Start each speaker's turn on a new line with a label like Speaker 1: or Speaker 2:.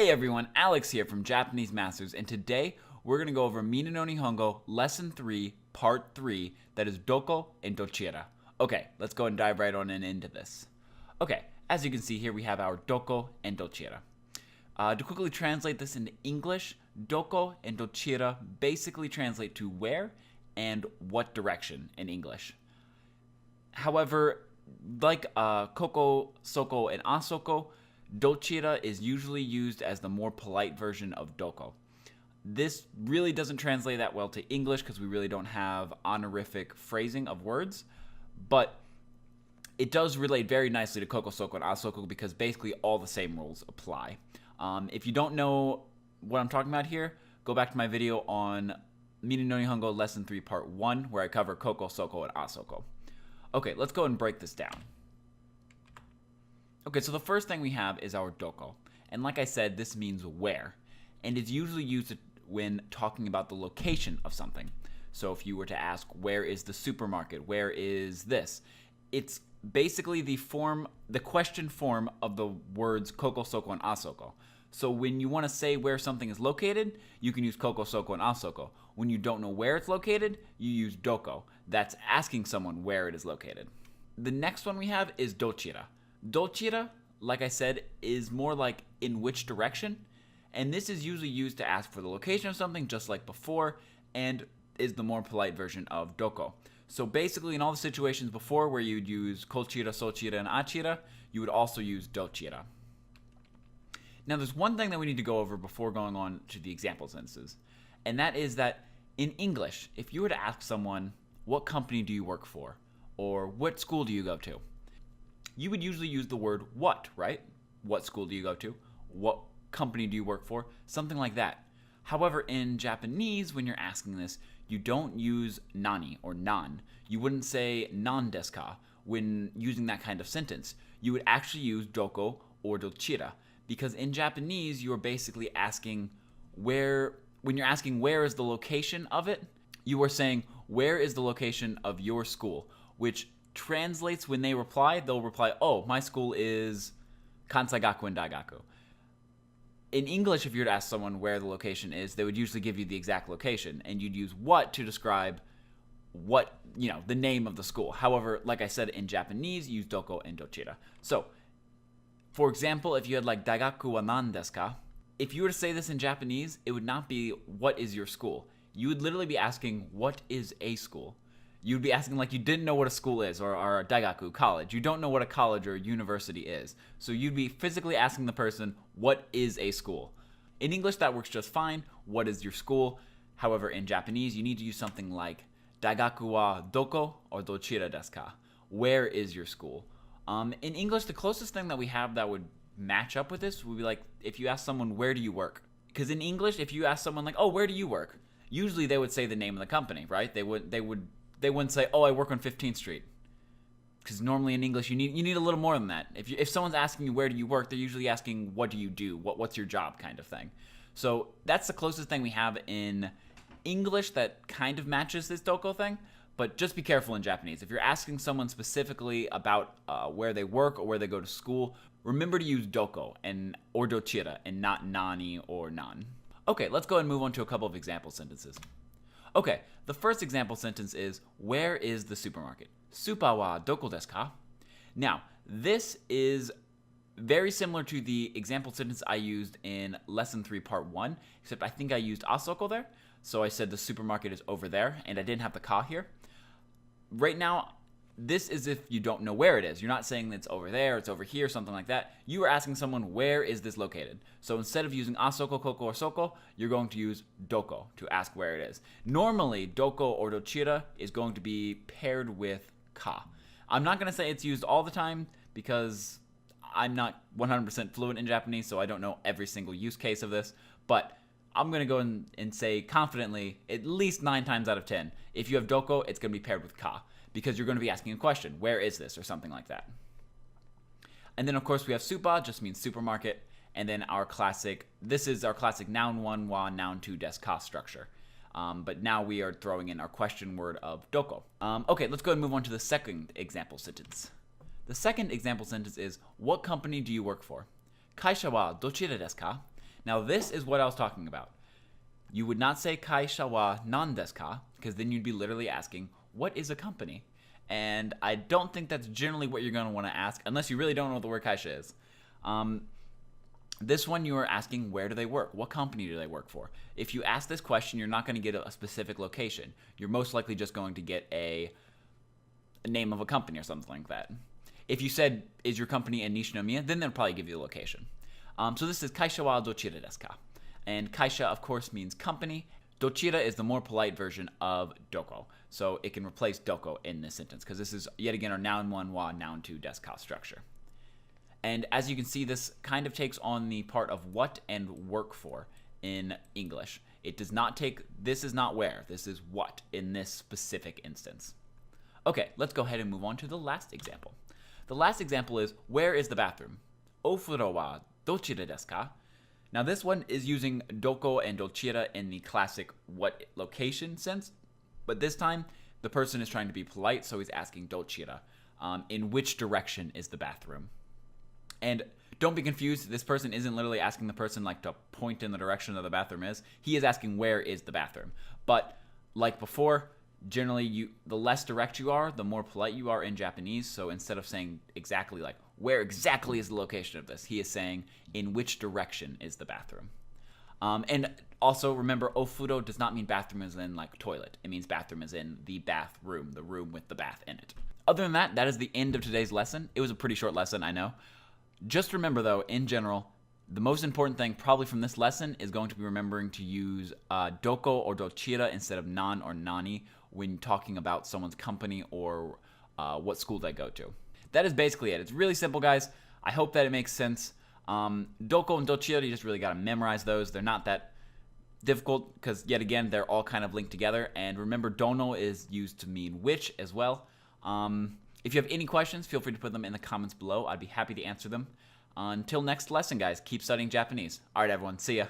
Speaker 1: Hey everyone, Alex here from Japanese Masters, and today we're going to go over Minna no Nihongo Lesson 3, Part 3, that is Doko and Dochira. Okay, let's go and dive right on into this. Okay, as you can see here, we have our Doko and Dochira. To quickly translate this into English, Doko and Dochira basically translate to where and what direction in English. However, like Koko, Soko, and Asoko, Dochira is usually used as the more polite version of Doko. This really doesn't translate that well to English because we really don't have honorific phrasing of words, but it does relate very nicely to Koko, Soko, and Asoko because basically all the same rules apply. If you don't know what I'm talking about here, go back to my video on Minna no Nihongo Lesson 3 Part 1 where I cover Koko, Soko, and Asoko. Okay, let's go and break this down. Okay, so the first thing we have is our doko. And like I said, this means where. And it's usually used when talking about the location of something. So if you were to ask, where is the supermarket? Where is this? It's basically the question form of the words koko, soko, and asoko. So when you want to say where something is located, you can use koko, soko, and asoko. When you don't know where it's located, you use doko. That's asking someone where it is located. The next one we have is dochira. Dochira, like I said, is more like in which direction, and this is usually used to ask for the location of something just like before, and is the more polite version of doko. So basically in all the situations before where you'd use kochira, sochira, and achira, you would also use dochira. Now there's one thing that we need to go over before going on to the example sentences, and that is that in English, if you were to ask someone, what company do you work for? Or what school do you go to? You would usually use the word what, right? What school do you go to? What company do you work for? Something like that. However, in Japanese, when you're asking this, you don't use nani or nan. You wouldn't say nan desu ka when using that kind of sentence. You would actually use doko or dochira because in Japanese, you are basically asking where, when you're asking where is the location of it, you are saying where is the location of your school, which translates when they reply, they'll reply, oh, my school is Kansai Gakuen Daigaku. In English, if you were to ask someone where the location is, they would usually give you the exact location, and you'd use what to describe what, the name of the school. However, like I said, in Japanese, you use doko and dochira. So, for example, if you had like Daigaku wa nan desu ka, if you were to say this in Japanese, it would not be what is your school. You would literally be asking what is a school. You'd be asking like you didn't know what a school is, or a daigaku, college. You don't know what a college or a university is. So you'd be physically asking the person, what is a school? In English, that works just fine. What is your school? However, in Japanese, you need to use something like daigaku wa doko or dochira desu ka? Where is your school? In English, the closest thing that we have that would match up with this would be like if you ask someone, where do you work? Because in English, if you ask someone like, oh, where do you work? Usually they would say the name of the company, right? They wouldn't say, oh, I work on 15th Street. Because normally in English, you need a little more than that. If someone's asking you, where do you work, they're usually asking, what do you do? What's your job kind of thing. So that's the closest thing we have in English that kind of matches this doko thing. But just be careful in Japanese. If you're asking someone specifically about where they work or where they go to school, remember to use doko or dochira and not nani or nan. Okay, let's go and move on to a couple of example sentences. Okay, the first example sentence is, where is the supermarket? Supa wa doko desu ka? Now, this is very similar to the example sentence I used in Lesson 3 Part 1, except I think I used asoko there. So I said the supermarket is over there, and I didn't have the ka here. Right now, this is if you don't know where it is. You're not saying it's over there, it's over here, something like that. You are asking someone, where is this located? So instead of using asoko, koko, or soko, you're going to use doko to ask where it is. Normally, doko or dochira is going to be paired with ka. I'm not going to say it's used all the time because I'm not 100% fluent in Japanese, so I don't know every single use case of this. But I'm going to go and say confidently, at least 9 times out of 10, if you have doko, it's going to be paired with ka. Because you're going to be asking a question, where is this, or something like that. And then, of course, we have supa, just means supermarket. And then this is our classic noun 1 wa noun 2 desu ka structure. But now we are throwing in our question word of doko. Okay, let's go and move on to the second example sentence. The second example sentence is, what company do you work for? Kaisha wa dochira desu ka? Now, this is what I was talking about. You would not say kaisha wa nan desu ka, because then you'd be literally asking, what is a company? And I don't think that's generally what you're going to want to ask, unless you really don't know what the word kaisha is. This one, you are asking, where do they work? What company do they work for? If you ask this question, you're not going to get a specific location. You're most likely just going to get a name of a company or something like that. If you said, is your company in Nishinomiya, then they'll probably give you the location. So this is kaisha wa dochira desu ka? And kaisha, of course, means company. Dochira is the more polite version of doko. So it can replace doko in this sentence, because this is, yet again, our noun 1 wa, noun 2 desu ka structure. And as you can see, this kind of takes on the part of what and work for in English. It does not take, this is not where, this is what in this specific instance. Okay, let's go ahead and move on to the last example. The last example is, where is the bathroom? Ofuro wa dochira desu ka? Now this one is using doko and dochira in the classic what location sense, but this time the person is trying to be polite, so he's asking dochira. In which direction is the bathroom? And don't be confused, this person isn't literally asking the person like to point in the direction that the bathroom is. He is asking where is the bathroom. But like before, generally the less direct you are, the more polite you are in Japanese. So instead of saying exactly like where exactly is the location of this, he is saying in which direction is the bathroom. And also remember, ofuro does not mean bathroom as in like toilet. It means bathroom as in the bathroom, the room with the bath in it. Other than that, that is the end of today's lesson. It was a pretty short lesson, I know. Just remember, though, in general, the most important thing probably from this lesson is going to be remembering to use doko or dochira instead of nan or nani when talking about someone's company or what school they go to. That is basically it. It's really simple, guys. I hope that it makes sense. Doko and dochira, you just really got to memorize those. They're not that difficult because, yet again, they're all kind of linked together. And remember, dono is used to mean which as well. If you have any questions, feel free to put them in the comments below. I'd be happy to answer them. Until next lesson, guys, keep studying Japanese. All right, everyone. See ya.